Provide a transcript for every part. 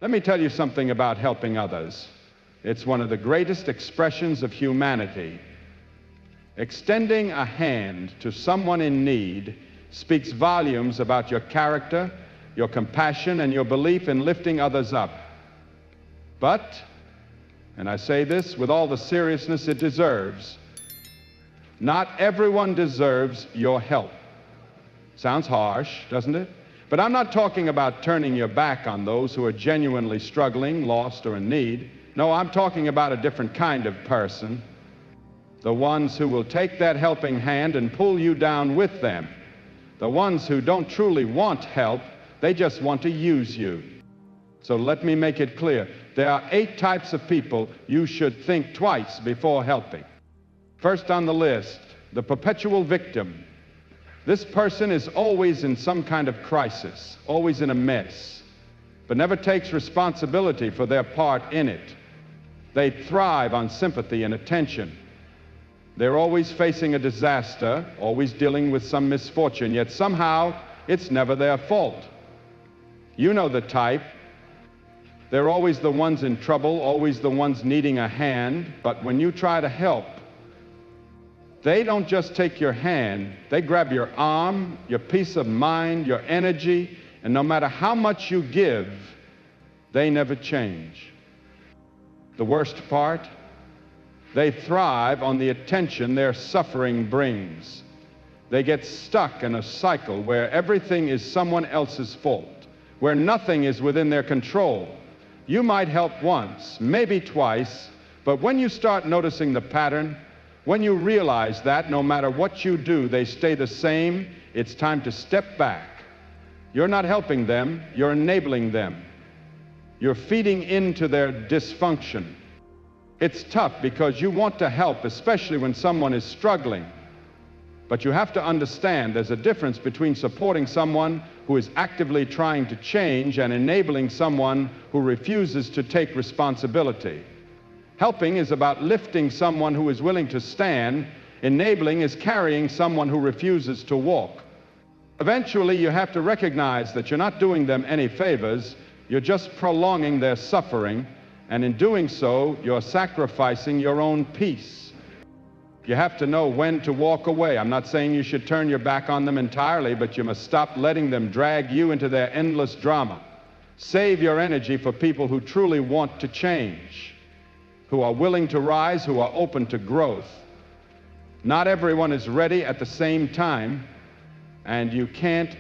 Let me tell you something about helping others. It's one of the greatest expressions of humanity. Extending a hand to someone in need speaks volumes about your character, your compassion, and your belief in lifting others up. But, and I say this with all the seriousness it deserves, not everyone deserves your help. Sounds harsh, doesn't it? But I'm not talking about turning your back on those who are genuinely struggling, lost, or in need. No, I'm talking about a different kind of person. The ones who will take that helping hand and pull you down with them. The ones who don't truly want help, they just want to use you. So let me make it clear. There are 8 types of people you should think twice before helping. First on the list, the perpetual victim. This person is always in some kind of crisis, always in a mess, but never takes responsibility for their part in it. They thrive on sympathy and attention. They're always facing a disaster, always dealing with some misfortune, yet somehow it's never their fault. You know the type. They're always the ones in trouble, always the ones needing a hand, but when you try to help, they don't just take your hand, they grab your arm, your peace of mind, your energy, and no matter how much you give, they never change. The worst part, they thrive on the attention their suffering brings. They get stuck in a cycle where everything is someone else's fault, where nothing is within their control. You might help once, maybe twice, but when you start noticing the pattern, when you realize that no matter what you do, they stay the same, it's time to step back. You're not helping them, you're enabling them. You're feeding into their dysfunction. It's tough because you want to help, especially when someone is struggling. But you have to understand there's a difference between supporting someone who is actively trying to change and enabling someone who refuses to take responsibility. Helping is about lifting someone who is willing to stand. Enabling is carrying someone who refuses to walk. Eventually, you have to recognize that you're not doing them any favors, you're just prolonging their suffering, and in doing so, you're sacrificing your own peace. You have to know when to walk away. I'm not saying you should turn your back on them entirely, but you must stop letting them drag you into their endless drama. Save your energy for people who truly want to change, who are willing to rise, who are open to growth. Not everyone is ready at the same time, and you can't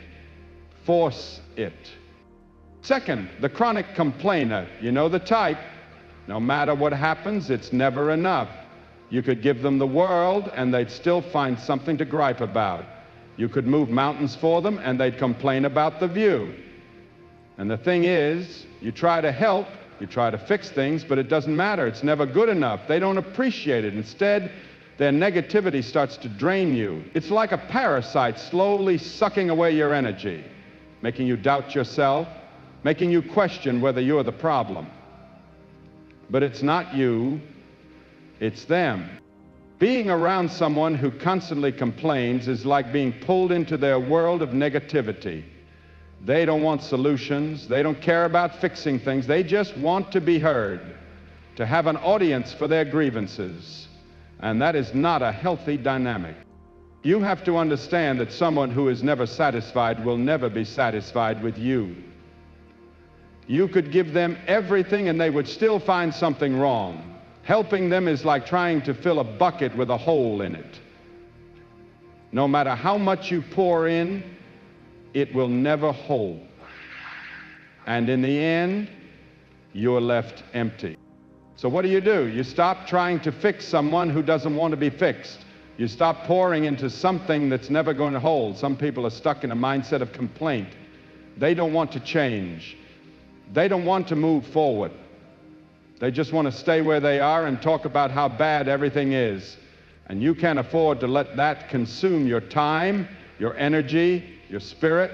force it. Second, the chronic complainer. You know the type. No matter what happens, it's never enough. You could give them the world, and they'd still find something to gripe about. You could move mountains for them, and they'd complain about the view. And the thing is, you try to help, you try to fix things, but it doesn't matter. It's never good enough. They don't appreciate it. Instead, their negativity starts to drain you. It's like a parasite slowly sucking away your energy, making you doubt yourself, making you question whether you're the problem. But it's not you, it's them. Being around someone who constantly complains is like being pulled into their world of negativity. They don't want solutions. They don't care about fixing things. They just want to be heard, to have an audience for their grievances. And that is not a healthy dynamic. You have to understand that someone who is never satisfied will never be satisfied with you. You could give them everything and they would still find something wrong. Helping them is like trying to fill a bucket with a hole in it. No matter how much you pour in, it will never hold. And in the end, you're left empty. So what do? You stop trying to fix someone who doesn't want to be fixed. You stop pouring into something that's never going to hold. Some people are stuck in a mindset of complaint. They don't want to change. They don't want to move forward. They just want to stay where they are and talk about how bad everything is. And you can't afford to let that consume your time, your energy, your spirit.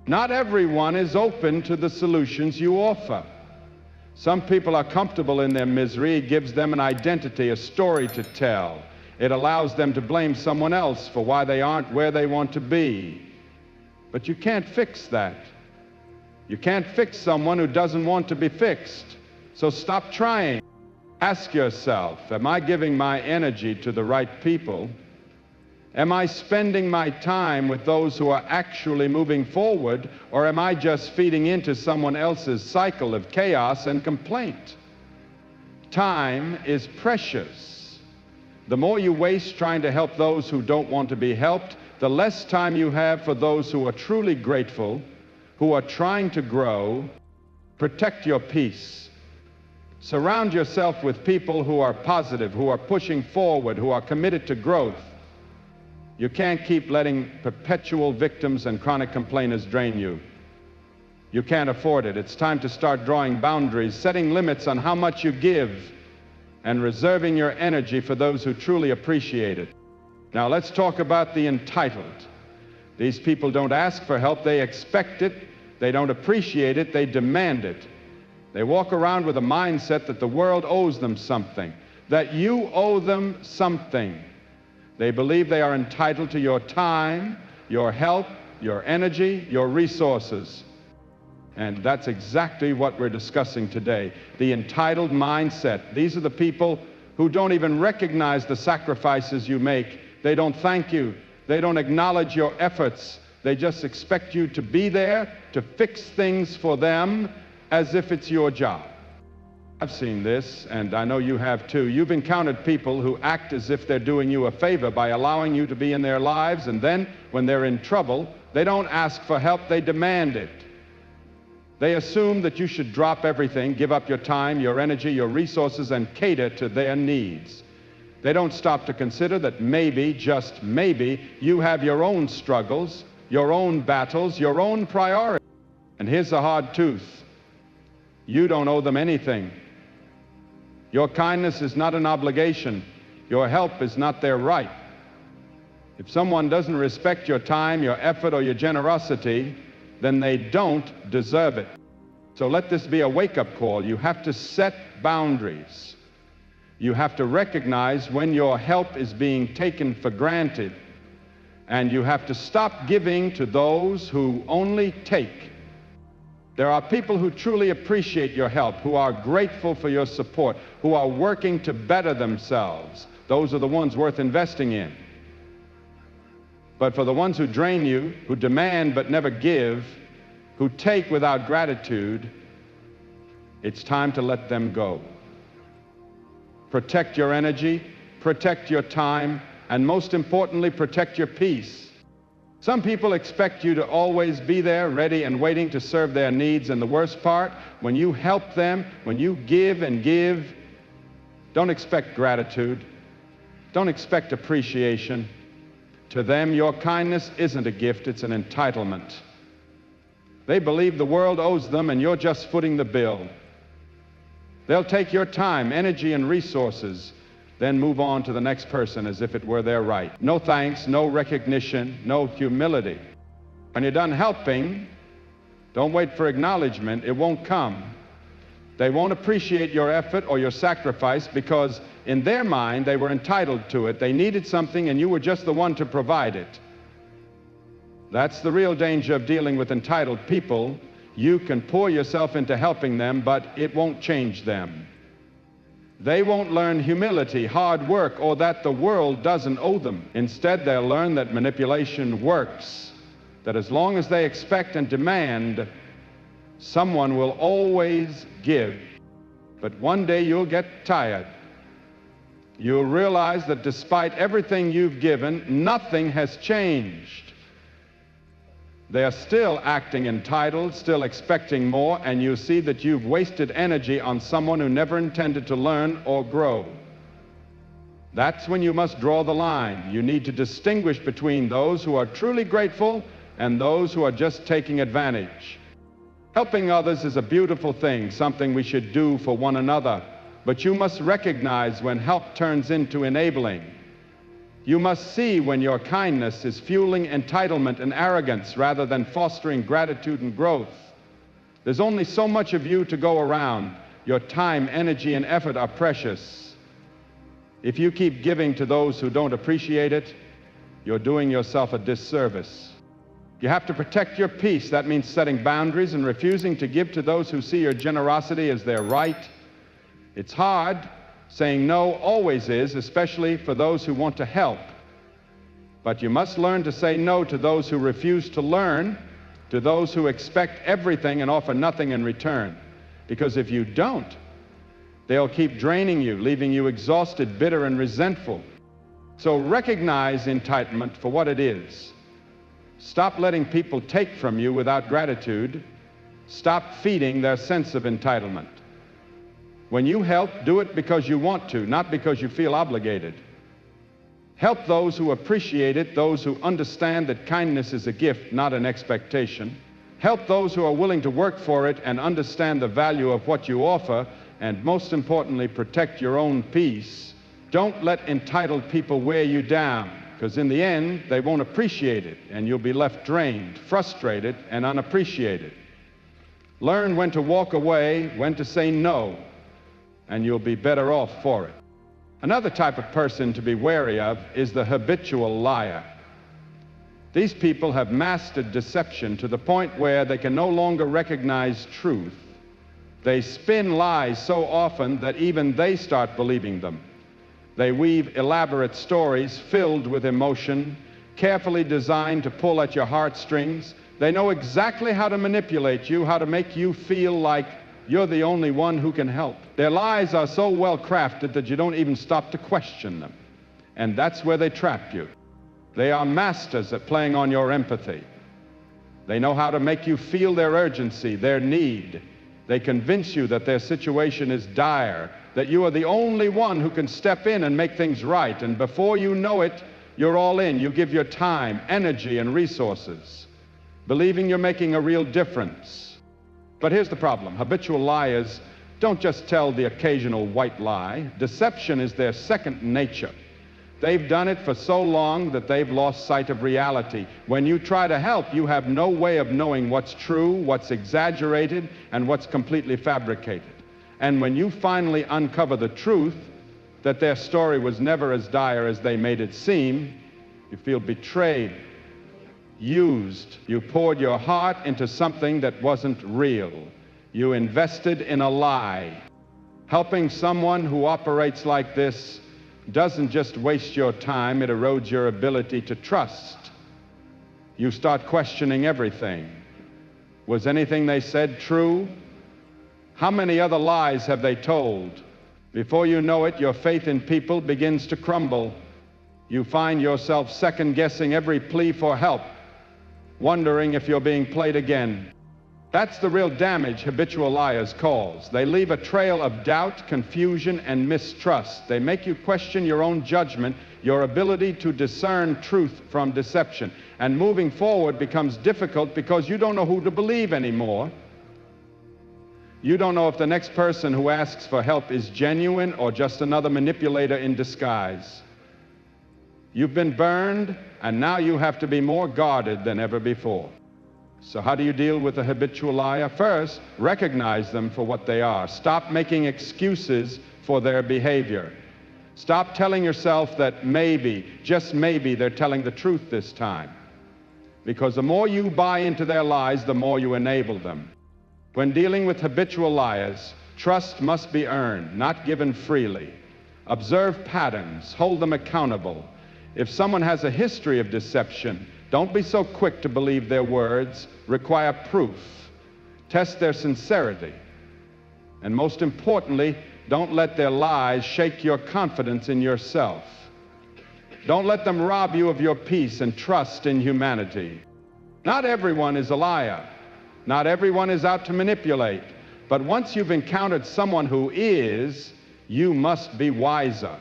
Not everyone is open to the solutions you offer. Some people are comfortable in their misery. It gives them an identity, a story to tell. It allows them to blame someone else for why they aren't where they want to be. But you can't fix that. You can't fix someone who doesn't want to be fixed. So stop trying. Ask yourself, am I giving my energy to the right people? Am I spending my time with those who are actually moving forward, or am I just feeding into someone else's cycle of chaos and complaint? Time is precious. The more you waste trying to help those who don't want to be helped, the less time you have for those who are truly grateful, who are trying to grow. Protect your peace. Surround yourself with people who are positive, who are pushing forward, who are committed to growth. You can't keep letting perpetual victims and chronic complainers drain you. You can't afford it. It's time to start drawing boundaries, setting limits on how much you give, and reserving your energy for those who truly appreciate it. Now let's talk about the entitled. These people don't ask for help, they expect it. They don't appreciate it, they demand it. They walk around with a mindset that the world owes them something, that you owe them something. They believe they are entitled to your time, your help, your energy, your resources. And that's exactly what we're discussing today, the entitled mindset. These are the people who don't even recognize the sacrifices you make. They don't thank you. They don't acknowledge your efforts. They just expect you to be there to fix things for them as if it's your job. I've seen this, and I know you have too. You've encountered people who act as if they're doing you a favor by allowing you to be in their lives, and then when they're in trouble, they don't ask for help, they demand it. They assume that you should drop everything, give up your time, your energy, your resources, and cater to their needs. They don't stop to consider that maybe, just maybe, you have your own struggles, your own battles, your own priorities. And here's the hard truth. You don't owe them anything. Your kindness is not an obligation. Your help is not their right. If someone doesn't respect your time, your effort, or your generosity, then they don't deserve it. So let this be a wake-up call. You have to set boundaries. You have to recognize when your help is being taken for granted, and you have to stop giving to those who only take. There are people who truly appreciate your help, who are grateful for your support, who are working to better themselves. Those are the ones worth investing in. But for the ones who drain you, who demand but never give, who take without gratitude, it's time to let them go. Protect your energy, protect your time, and most importantly, protect your peace. Some people expect you to always be there, ready and waiting to serve their needs, and the worst part, when you help them, when you give and give, don't expect gratitude, don't expect appreciation. To them, your kindness isn't a gift, it's an entitlement. They believe the world owes them, and you're just footing the bill. They'll take your time, energy, and resources, then move on to the next person as if it were their right. No thanks, no recognition, no humility. When you're done helping, don't wait for acknowledgement. It won't come. They won't appreciate your effort or your sacrifice because in their mind they were entitled to it. They needed something and you were just the one to provide it. That's the real danger of dealing with entitled people. You can pour yourself into helping them, but it won't change them. They won't learn humility, hard work, or that the world doesn't owe them. Instead, they'll learn that manipulation works, that as long as they expect and demand, someone will always give. But one day you'll get tired. You'll realize that despite everything you've given, nothing has changed. They are still acting entitled, still expecting more, and you see that you've wasted energy on someone who never intended to learn or grow. That's when you must draw the line. You need to distinguish between those who are truly grateful and those who are just taking advantage. Helping others is a beautiful thing, something we should do for one another, but you must recognize when help turns into enabling. You must see when your kindness is fueling entitlement and arrogance rather than fostering gratitude and growth. There's only so much of you to go around. Your time, energy, and effort are precious. If you keep giving to those who don't appreciate it, you're doing yourself a disservice. You have to protect your peace. That means setting boundaries and refusing to give to those who see your generosity as their right. It's hard. Saying no always is, especially for those who want to help. But you must learn to say no to those who refuse to learn, to those who expect everything and offer nothing in return. Because if you don't, they'll keep draining you, leaving you exhausted, bitter, and resentful. So recognize entitlement for what it is. Stop letting people take from you without gratitude. Stop feeding their sense of entitlement. When you help, do it because you want to, not because you feel obligated. Help those who appreciate it, those who understand that kindness is a gift, not an expectation. Help those who are willing to work for it and understand the value of what you offer, and most importantly, protect your own peace. Don't let entitled people wear you down, because in the end, they won't appreciate it, and you'll be left drained, frustrated, and unappreciated. Learn when to walk away, when to say no, and you'll be better off for it. Another type of person to be wary of is the habitual liar. These people have mastered deception to the point where they can no longer recognize truth. They spin lies so often that even they start believing them. They weave elaborate stories filled with emotion, carefully designed to pull at your heartstrings. They know exactly how to manipulate you, how to make you feel like you're the only one who can help. Their lies are so well crafted that you don't even stop to question them. And that's where they trap you. They are masters at playing on your empathy. They know how to make you feel their urgency, their need. They convince you that their situation is dire, that you are the only one who can step in and make things right. And before you know it, you're all in. You give your time, energy, and resources, believing you're making a real difference. But here's the problem. Habitual liars don't just tell the occasional white lie. Deception is their second nature. They've done it for so long that they've lost sight of reality. When you try to help, you have no way of knowing what's true, what's exaggerated, and what's completely fabricated. And when you finally uncover the truth, that their story was never as dire as they made it seem, you feel betrayed, used. You poured your heart into something that wasn't real. You invested in a lie. Helping someone who operates like this doesn't just waste your time, it erodes your ability to trust. You start questioning everything. Was anything they said true? How many other lies have they told? Before you know it, your faith in people begins to crumble. You find yourself second-guessing every plea for help, wondering if you're being played again. That's the real damage habitual liars cause. They leave a trail of doubt, confusion, and mistrust. They make you question your own judgment, your ability to discern truth from deception. And moving forward becomes difficult because you don't know who to believe anymore. You don't know if the next person who asks for help is genuine or just another manipulator in disguise. You've been burned, and now you have to be more guarded than ever before. So how do you deal with a habitual liar? First, recognize them for what they are. Stop making excuses for their behavior. Stop telling yourself that maybe, just maybe, they're telling the truth this time. Because the more you buy into their lies, the more you enable them. When dealing with habitual liars, trust must be earned, not given freely. Observe patterns, hold them accountable. If someone has a history of deception, don't be so quick to believe their words. Require proof. Test their sincerity. And most importantly, don't let their lies shake your confidence in yourself. Don't let them rob you of your peace and trust in humanity. Not everyone is a liar. Not everyone is out to manipulate. But once you've encountered someone who is, you must be wiser.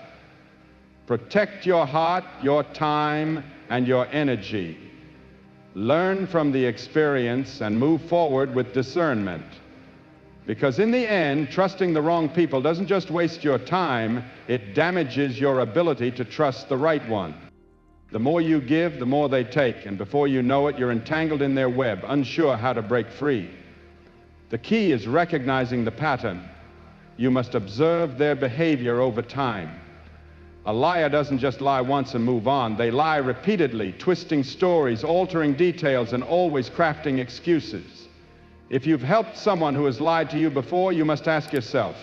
Protect your heart, your time, and your energy. Learn from the experience and move forward with discernment. Because in the end, trusting the wrong people doesn't just waste your time, it damages your ability to trust the right one. The more you give, the more they take, and before you know it, you're entangled in their web, unsure how to break free. The key is recognizing the pattern. You must observe their behavior over time. A liar doesn't just lie once and move on. They lie repeatedly, twisting stories, altering details, and always crafting excuses. If you've helped someone who has lied to you before, you must ask yourself,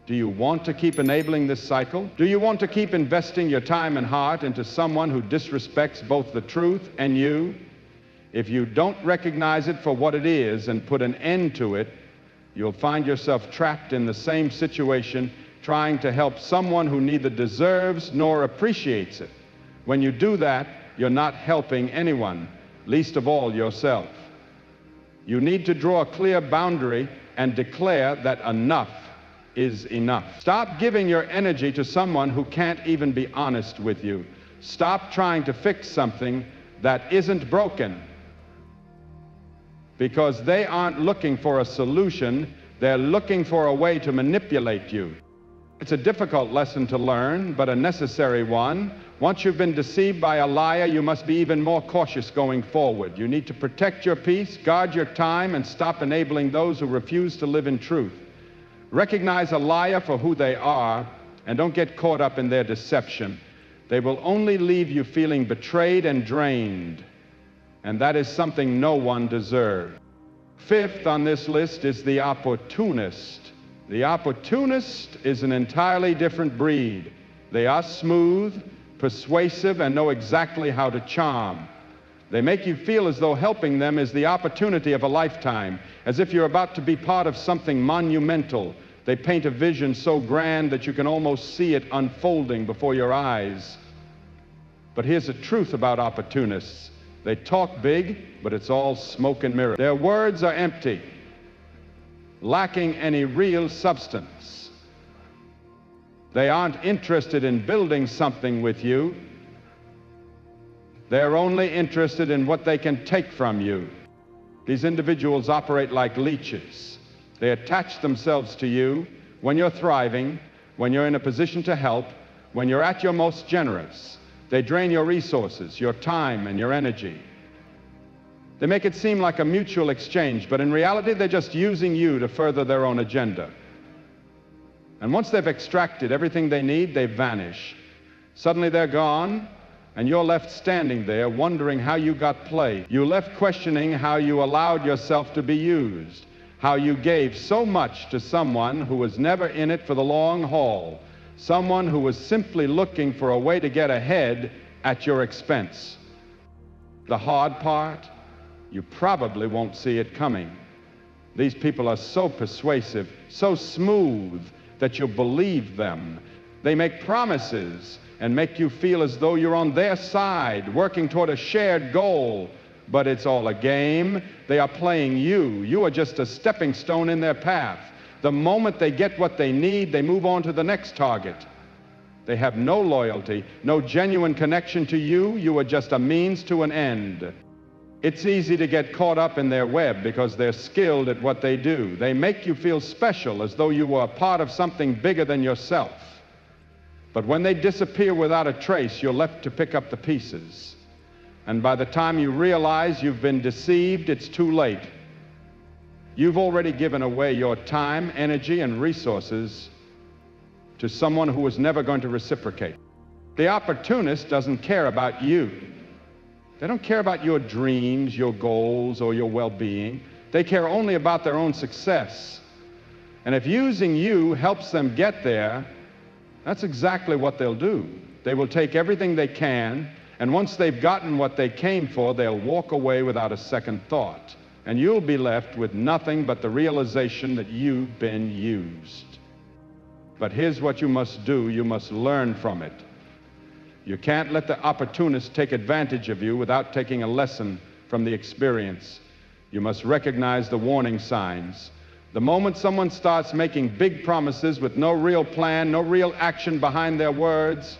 do you want to keep enabling this cycle? Do you want to keep investing your time and heart into someone who disrespects both the truth and you? If you don't recognize it for what it is and put an end to it, you'll find yourself trapped in the same situation, trying to help someone who neither deserves nor appreciates it. When you do that, you're not helping anyone, least of all yourself. You need to draw a clear boundary and declare that enough is enough. Stop giving your energy to someone who can't even be honest with you. Stop trying to fix something that isn't broken, because they aren't looking for a solution, they're looking for a way to manipulate you. It's a difficult lesson to learn, but a necessary one. Once you've been deceived by a liar, you must be even more cautious going forward. You need to protect your peace, guard your time, and stop enabling those who refuse to live in truth. Recognize a liar for who they are, and don't get caught up in their deception. They will only leave you feeling betrayed and drained, and that is something no one deserves. Fifth on this list is the opportunist. The opportunist is an entirely different breed. They are smooth, persuasive, and know exactly how to charm. They make you feel as though helping them is the opportunity of a lifetime, as if you're about to be part of something monumental. They paint a vision so grand that you can almost see it unfolding before your eyes. But here's the truth about opportunists. They talk big, but it's all smoke and mirrors. Their words are empty, lacking any real substance. They aren't interested in building something with you. They're only interested in what they can take from you. These individuals operate like leeches. They attach themselves to you when you're thriving, when you're in a position to help, when you're at your most generous. They drain your resources, your time, and your energy. They make it seem like a mutual exchange, but in reality, they're just using you to further their own agenda. And once they've extracted everything they need, they vanish. Suddenly they're gone, and you're left standing there wondering how you got played. You're left questioning how you allowed yourself to be used, how you gave so much to someone who was never in it for the long haul, someone who was simply looking for a way to get ahead at your expense. The hard part, you probably won't see it coming. These people are so persuasive, so smooth, that you'll believe them. They make promises and make you feel as though you're on their side, working toward a shared goal. But it's all a game. They are playing you. You are just a stepping stone in their path. The moment they get what they need, they move on to the next target. They have no loyalty, no genuine connection to you. You are just a means to an end. It's easy to get caught up in their web because they're skilled at what they do. They make you feel special, as though you were a part of something bigger than yourself. But when they disappear without a trace, you're left to pick up the pieces. And by the time you realize you've been deceived, it's too late. You've already given away your time, energy, and resources to someone who is never going to reciprocate. The opportunist doesn't care about you. They don't care about your dreams, your goals, or your well-being. They care only about their own success. And if using you helps them get there, that's exactly what they'll do. They will take everything they can, and once they've gotten what they came for, they'll walk away without a second thought. And you'll be left with nothing but the realization that you've been used. But here's what you must do. You must learn from it. You can't let the opportunist take advantage of you without taking a lesson from the experience. You must recognize the warning signs. The moment someone starts making big promises with no real plan, no real action behind their words,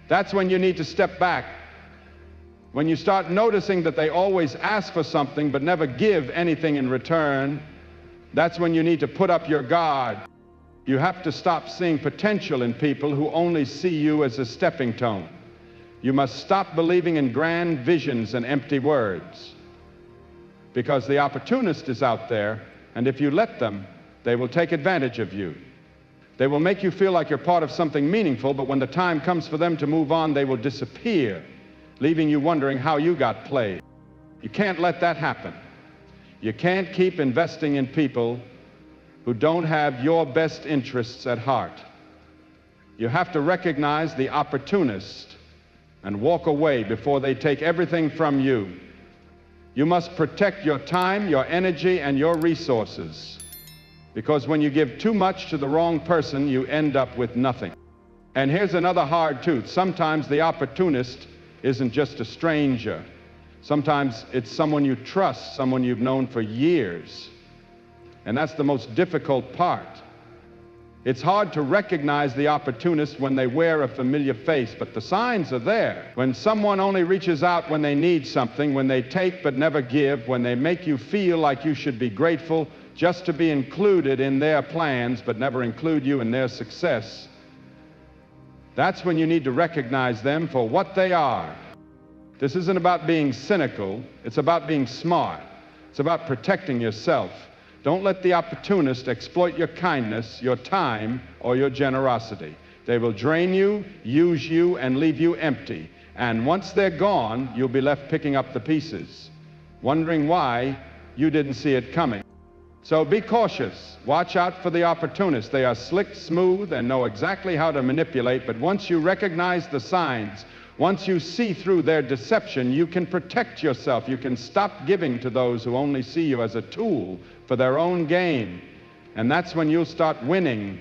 that's when you need to step back. When you start noticing that they always ask for something but never give anything in return, that's when you need to put up your guard. You have to stop seeing potential in people who only see you as a stepping stone. You must stop believing in grand visions and empty words, because the opportunist is out there, and if you let them, they will take advantage of you. They will make you feel like you're part of something meaningful, but when the time comes for them to move on, they will disappear, leaving you wondering how you got played. You can't let that happen. You can't keep investing in people who don't have your best interests at heart. You have to recognize the opportunist and walk away before they take everything from you. You must protect your time, your energy, and your resources, because when you give too much to the wrong person, you end up with nothing. And here's another hard truth. Sometimes the opportunist isn't just a stranger. Sometimes it's someone you trust, someone you've known for years. And that's the most difficult part. It's hard to recognize the opportunist when they wear a familiar face, but the signs are there. When someone only reaches out when they need something, when they take but never give, when they make you feel like you should be grateful just to be included in their plans but never include you in their success, that's when you need to recognize them for what they are. This isn't about being cynical, it's about being smart. It's about protecting yourself. Don't let the opportunist exploit your kindness, your time, or your generosity. They will drain you, use you, and leave you empty. And once they're gone, you'll be left picking up the pieces, wondering why you didn't see it coming. So be cautious. Watch out for the opportunists. They are slick, smooth, and know exactly how to manipulate, but once you recognize the signs, once you see through their deception, you can protect yourself. You can stop giving to those who only see you as a tool for their own gain. And that's when you'll start winning,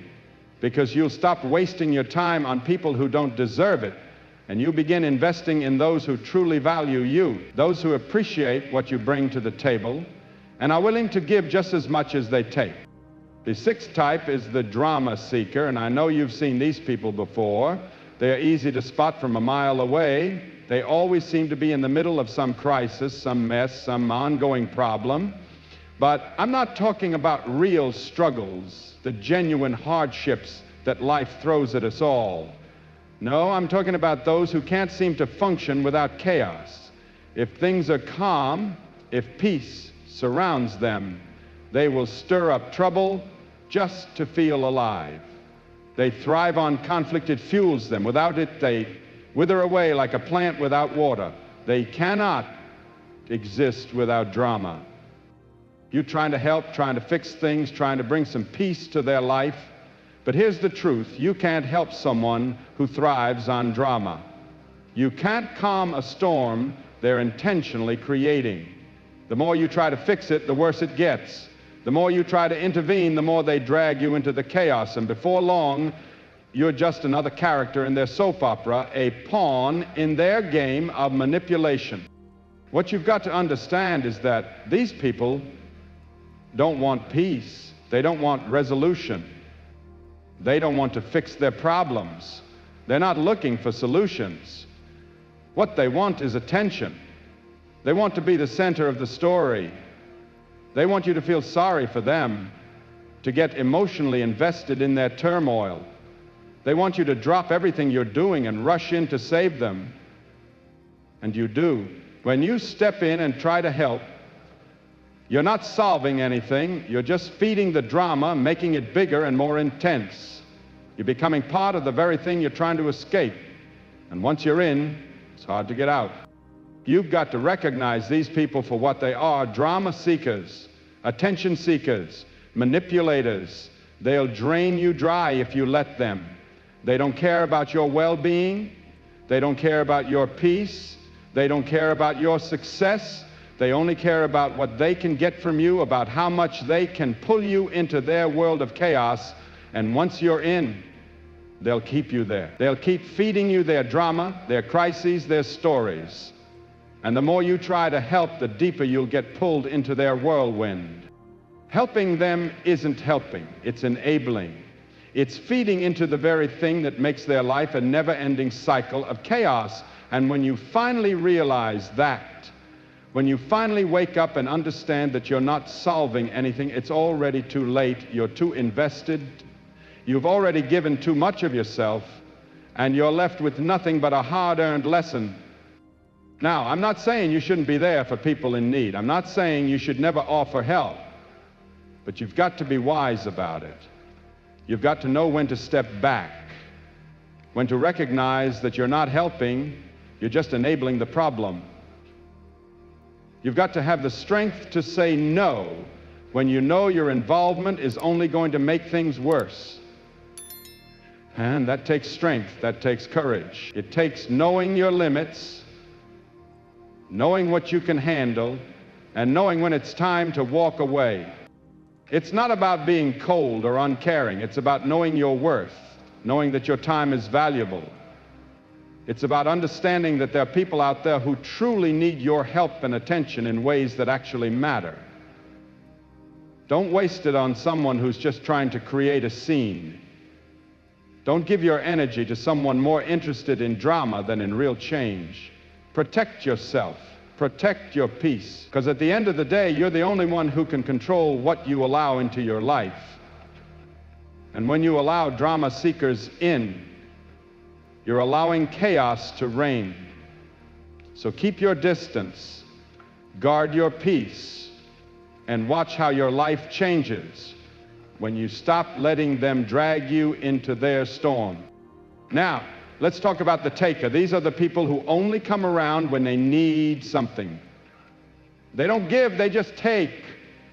because you'll stop wasting your time on people who don't deserve it, and you begin investing in those who truly value you, those who appreciate what you bring to the table and are willing to give just as much as they take. The sixth type is the drama seeker, and I know you've seen these people before. They're easy to spot from a mile away. They always seem to be in the middle of some crisis, some mess, some ongoing problem. But I'm not talking about real struggles, the genuine hardships that life throws at us all. No, I'm talking about those who can't seem to function without chaos. If things are calm, if peace surrounds them, they will stir up trouble just to feel alive. They thrive on conflict. It fuels them. Without it, they wither away like a plant without water. They cannot exist without drama. You trying to help, trying to fix things, trying to bring some peace to their life. But here's the truth. You can't help someone who thrives on drama. You can't calm a storm they're intentionally creating. The more you try to fix it, the worse it gets. The more you try to intervene, the more they drag you into the chaos. And before long, you're just another character in their soap opera, a pawn in their game of manipulation. What you've got to understand is that these people don't want peace. They don't want resolution. They don't want to fix their problems. They're not looking for solutions. What they want is attention. They want to be the center of the story. They want you to feel sorry for them, to get emotionally invested in their turmoil. They want you to drop everything you're doing and rush in to save them. And you do. When you step in and try to help, you're not solving anything. You're just feeding the drama, making it bigger and more intense. You're becoming part of the very thing you're trying to escape. And once you're in, it's hard to get out. You've got to recognize these people for what they are: drama seekers, attention seekers, manipulators. They'll drain you dry if you let them. They don't care about your well-being. They don't care about your peace. They don't care about your success. They only care about what they can get from you, about how much they can pull you into their world of chaos. And once you're in, they'll keep you there. They'll keep feeding you their drama, their crises, their stories. And the more you try to help, the deeper you'll get pulled into their whirlwind. Helping them isn't helping, it's enabling. It's feeding into the very thing that makes their life a never-ending cycle of chaos. And when you finally realize that, when you finally wake up and understand that you're not solving anything, it's already too late. You're too invested. You've already given too much of yourself, and you're left with nothing but a hard-earned lesson. Now, I'm not saying you shouldn't be there for people in need. I'm not saying you should never offer help. But you've got to be wise about it. You've got to know when to step back, when to recognize that you're not helping, you're just enabling the problem. You've got to have the strength to say no when you know your involvement is only going to make things worse. And that takes strength, that takes courage. It takes knowing your limits, knowing what you can handle, and knowing when it's time to walk away. It's not about being cold or uncaring. It's about knowing your worth, knowing that your time is valuable. It's about understanding that there are people out there who truly need your help and attention in ways that actually matter. Don't waste it on someone who's just trying to create a scene. Don't give your energy to someone more interested in drama than in real change. Protect yourself. Protect your peace. Because at the end of the day, you're the only one who can control what you allow into your life. And when you allow drama seekers in, you're allowing chaos to reign. So keep your distance, guard your peace, and watch how your life changes when you stop letting them drag you into their storm. Now, let's talk about the taker. These are the people who only come around when they need something. They don't give, they just take.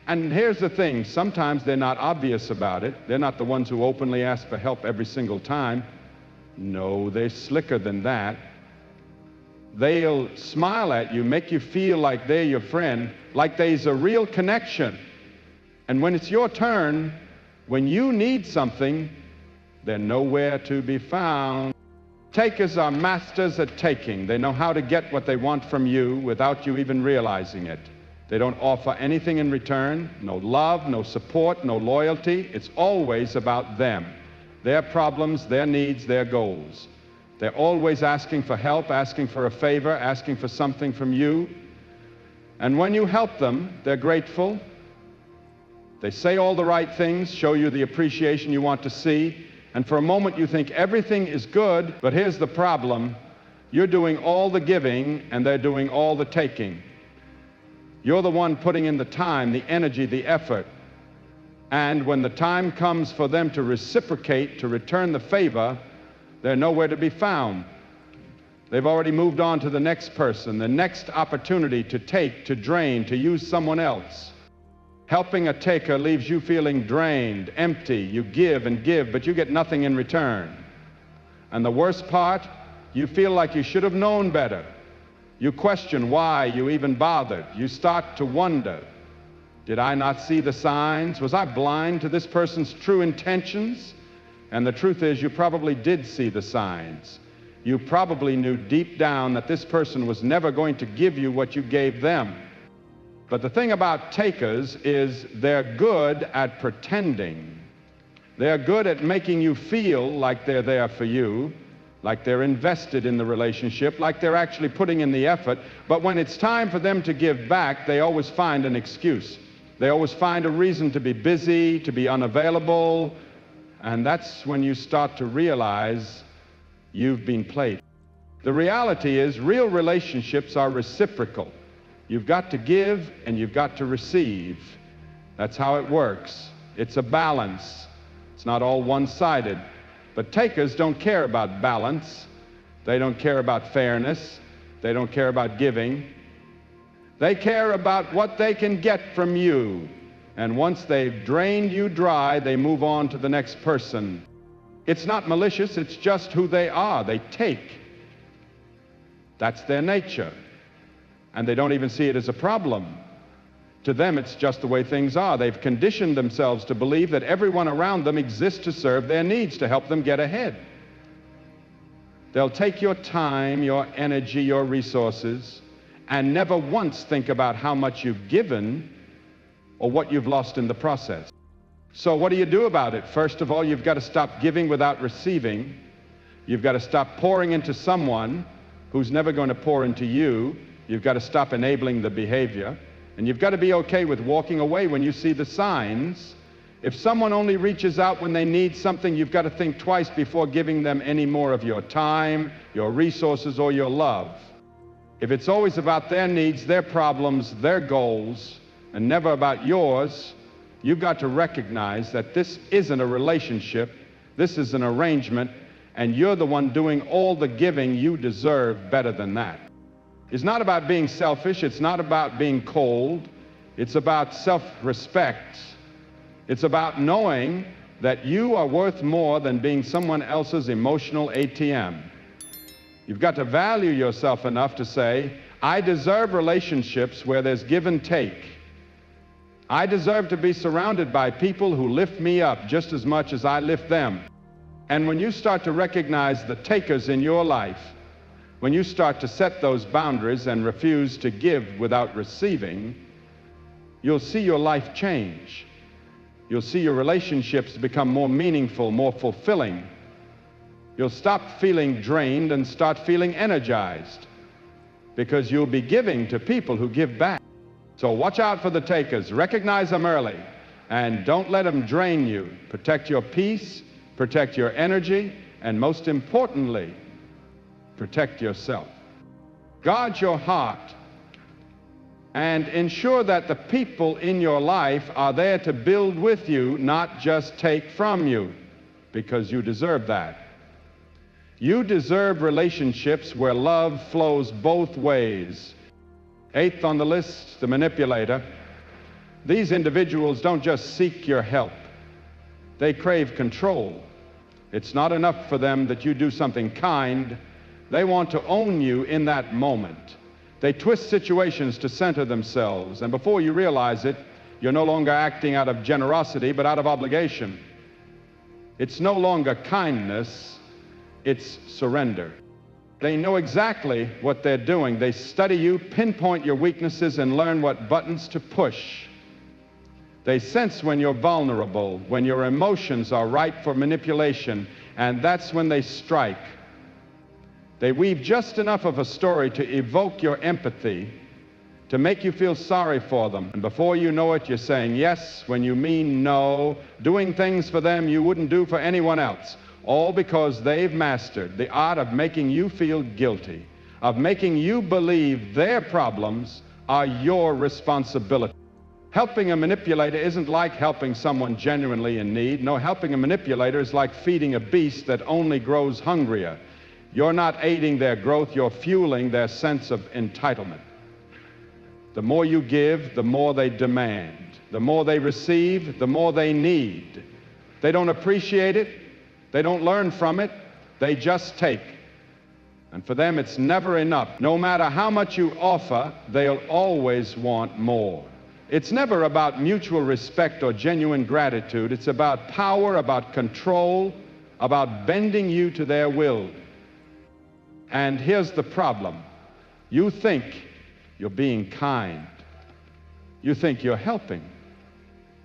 And here's the thing, sometimes they're not obvious about it. They're not the ones who openly ask for help every single time. No, they're slicker than that. They'll smile at you, make you feel like they're your friend, like there's a real connection. And when it's your turn, when you need something, they're nowhere to be found. Takers are masters at taking. They know how to get what they want from you without you even realizing it. They don't offer anything in return, no love, no support, no loyalty. It's always about them, their problems, their needs, their goals. They're always asking for help, asking for a favor, asking for something from you. And when you help them, they're grateful. They say all the right things, show you the appreciation you want to see. And for a moment you think everything is good, but here's the problem. You're doing all the giving and they're doing all the taking. You're the one putting in the time, the energy, the effort. And when the time comes for them to reciprocate, to return the favor, they're nowhere to be found. They've already moved on to the next person, the next opportunity to take, to drain, to use someone else. Helping a taker leaves you feeling drained, empty. You give and give, but you get nothing in return. And the worst part, you feel like you should have known better. You question why you even bothered. You start to wonder, did I not see the signs? Was I blind to this person's true intentions? And the truth is, you probably did see the signs. You probably knew deep down that this person was never going to give you what you gave them. But the thing about takers is they're good at pretending. They're good at making you feel like they're there for you, like they're invested in the relationship, like they're actually putting in the effort. But when it's time for them to give back, they always find an excuse. They always find a reason to be busy, to be unavailable. And that's when you start to realize you've been played. The reality is real relationships are reciprocal. You've got to give and you've got to receive. That's how it works. It's a balance. It's not all one-sided. But takers don't care about balance. They don't care about fairness. They don't care about giving. They care about what they can get from you. And once they've drained you dry, they move on to the next person. It's not malicious, it's just who they are. They take. That's their nature. And they don't even see it as a problem. To them, it's just the way things are. They've conditioned themselves to believe that everyone around them exists to serve their needs, to help them get ahead. They'll take your time, your energy, your resources, and never once think about how much you've given or what you've lost in the process. So what do you do about it? First of all, you've got to stop giving without receiving. You've got to stop pouring into someone who's never going to pour into you. You've got to stop enabling the behavior. And you've got to be okay with walking away when you see the signs. If someone only reaches out when they need something, you've got to think twice before giving them any more of your time, your resources, or your love. If it's always about their needs, their problems, their goals, and never about yours, You've got to recognize that this isn't a relationship, this is an arrangement, and you're the one doing all the giving. You deserve better than that. It's not about being selfish, it's not about being cold, it's about self-respect. It's about knowing that you are worth more than being someone else's emotional ATM. You've got to value yourself enough to say, I deserve relationships where there's give and take. I deserve to be surrounded by people who lift me up just as much as I lift them. And when you start to recognize the takers in your life, when you start to set those boundaries and refuse to give without receiving, you'll see your life change. You'll see your relationships become more meaningful, more fulfilling. You'll stop feeling drained and start feeling energized, because you'll be giving to people who give back. So watch out for the takers. Recognize them early, and don't let them drain you. Protect your peace, protect your energy, and most importantly, protect yourself. Guard your heart and ensure that the people in your life are there to build with you, not just take from you, because you deserve that. You deserve relationships where love flows both ways. Eighth on the list, the manipulator. These individuals don't just seek your help. They crave control. It's not enough for them that you do something kind. They want to own you in that moment. They twist situations to center themselves, and before you realize it, you're no longer acting out of generosity, but out of obligation. It's no longer kindness, it's surrender. They know exactly what they're doing. They study you, pinpoint your weaknesses, and learn what buttons to push. They sense when you're vulnerable, when your emotions are ripe for manipulation, and that's when they strike. They weave just enough of a story to evoke your empathy, to make you feel sorry for them. And before you know it, you're saying yes when you mean no, doing things for them you wouldn't do for anyone else, all because they've mastered the art of making you feel guilty, of making you believe their problems are your responsibility. Helping a manipulator isn't like helping someone genuinely in need. No, helping a manipulator is like feeding a beast that only grows hungrier. You're not aiding their growth, you're fueling their sense of entitlement. The more you give, the more they demand. The more they receive, the more they need. They don't appreciate it, they don't learn from it, they just take. And for them, it's never enough. No matter how much you offer, they'll always want more. It's never about mutual respect or genuine gratitude. It's about power, about control, about bending you to their will. And here's the problem. You think you're being kind. You think you're helping.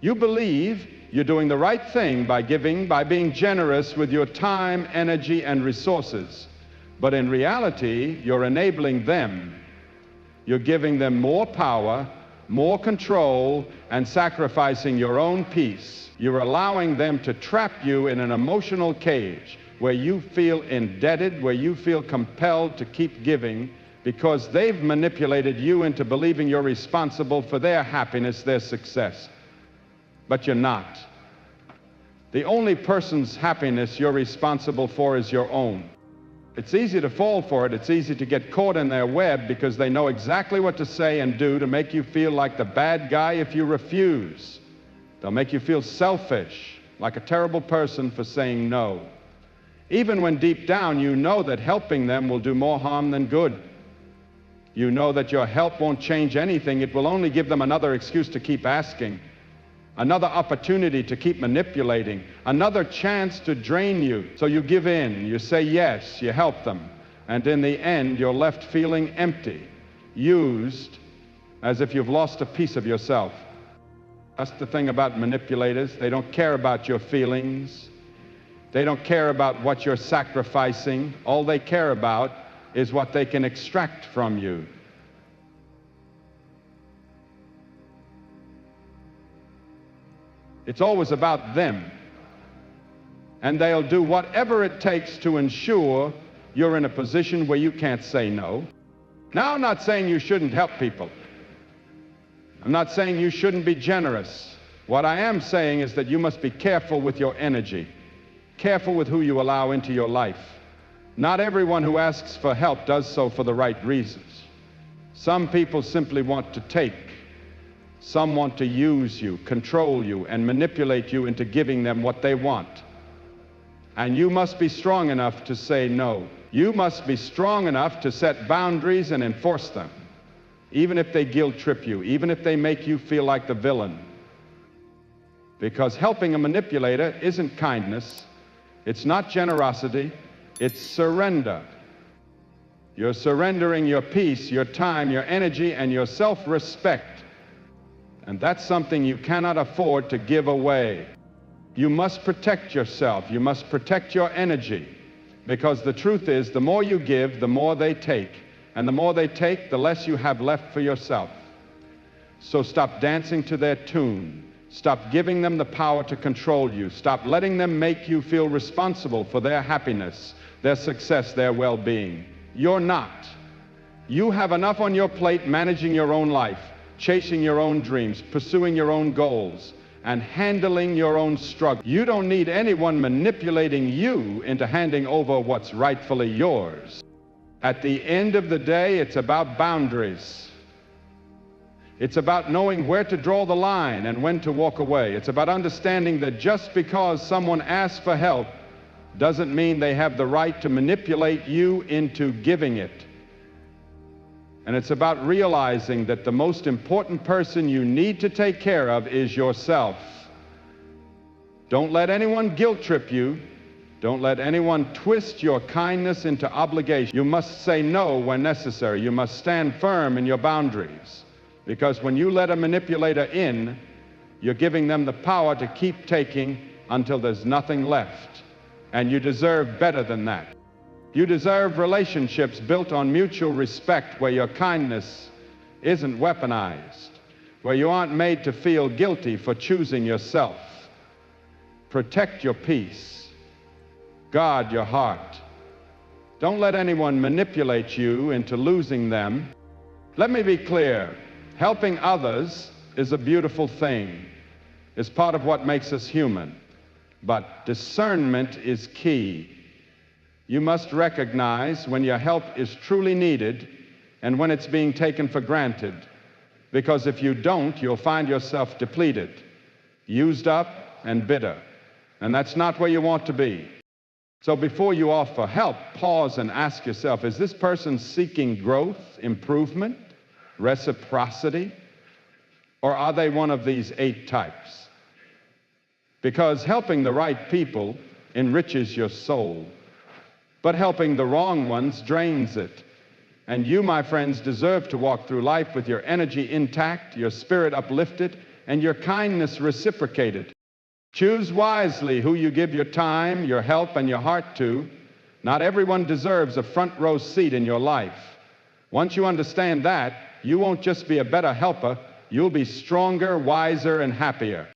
You believe you're doing the right thing by giving, by being generous with your time, energy, and resources. But in reality, you're enabling them. You're giving them more power, more control, and sacrificing your own peace. You're allowing them to trap you in an emotional cage where you feel indebted, where you feel compelled to keep giving because they've manipulated you into believing you're responsible for their happiness, their success. But you're not. The only person's happiness you're responsible for is your own. It's easy to fall for it. It's easy to get caught in their web because they know exactly what to say and do to make you feel like the bad guy if you refuse. They'll make you feel selfish, like a terrible person for saying no. Even when deep down you know that helping them will do more harm than good. You know that your help won't change anything. It will only give them another excuse to keep asking, another opportunity to keep manipulating, another chance to drain you. So you give in, you say yes, you help them, and in the end you're left feeling empty, used, as if you've lost a piece of yourself. That's the thing about manipulators. They don't care about your feelings. They don't care about what you're sacrificing. All they care about is what they can extract from you. It's always about them. And they'll do whatever it takes to ensure you're in a position where you can't say no. Now, I'm not saying you shouldn't help people. I'm not saying you shouldn't be generous. What I am saying is that you must be careful with your energy, careful with who you allow into your life. Not everyone who asks for help does so for the right reasons. Some people simply want to take. Some want to use you, control you, and manipulate you into giving them what they want. And you must be strong enough to say no. You must be strong enough to set boundaries and enforce them, even if they guilt trip you, even if they make you feel like the villain. Because helping a manipulator isn't kindness, it's not generosity, it's surrender. You're surrendering your peace, your time, your energy, and your self-respect. And that's something you cannot afford to give away. You must protect yourself. You must protect your energy. Because the truth is, the more you give, the more they take. And the more they take, the less you have left for yourself. So stop dancing to their tune. Stop giving them the power to control you. Stop letting them make you feel responsible for their happiness, their success, their well-being. You're not. You have enough on your plate managing your own life, chasing your own dreams, pursuing your own goals, and handling your own struggle. You don't need anyone manipulating you into handing over what's rightfully yours. At the end of the day, it's about boundaries. It's about knowing where to draw the line and when to walk away. It's about understanding that just because someone asks for help doesn't mean they have the right to manipulate you into giving it. And it's about realizing that the most important person you need to take care of is yourself. Don't let anyone guilt trip you. Don't let anyone twist your kindness into obligation. You must say no when necessary. You must stand firm in your boundaries. Because when you let a manipulator in, you're giving them the power to keep taking until there's nothing left. And you deserve better than that. You deserve relationships built on mutual respect, where your kindness isn't weaponized, where you aren't made to feel guilty for choosing yourself. Protect your peace. Guard your heart. Don't let anyone manipulate you into losing them. Let me be clear. Helping others is a beautiful thing. It's part of what makes us human. But discernment is key. You must recognize when your help is truly needed and when it's being taken for granted. Because if you don't, you'll find yourself depleted, used up, and bitter. And that's not where you want to be. So before you offer help, pause and ask yourself, is this person seeking growth, improvement, reciprocity? Or are they one of these 8 types? Because helping the right people enriches your soul, but helping the wrong ones drains it. And you, my friends, deserve to walk through life with your energy intact, your spirit uplifted, and your kindness reciprocated. Choose wisely who you give your time, your help, and your heart to. Not everyone deserves a front row seat in your life. Once you understand that, you won't just be a better helper, you'll be stronger, wiser, and happier.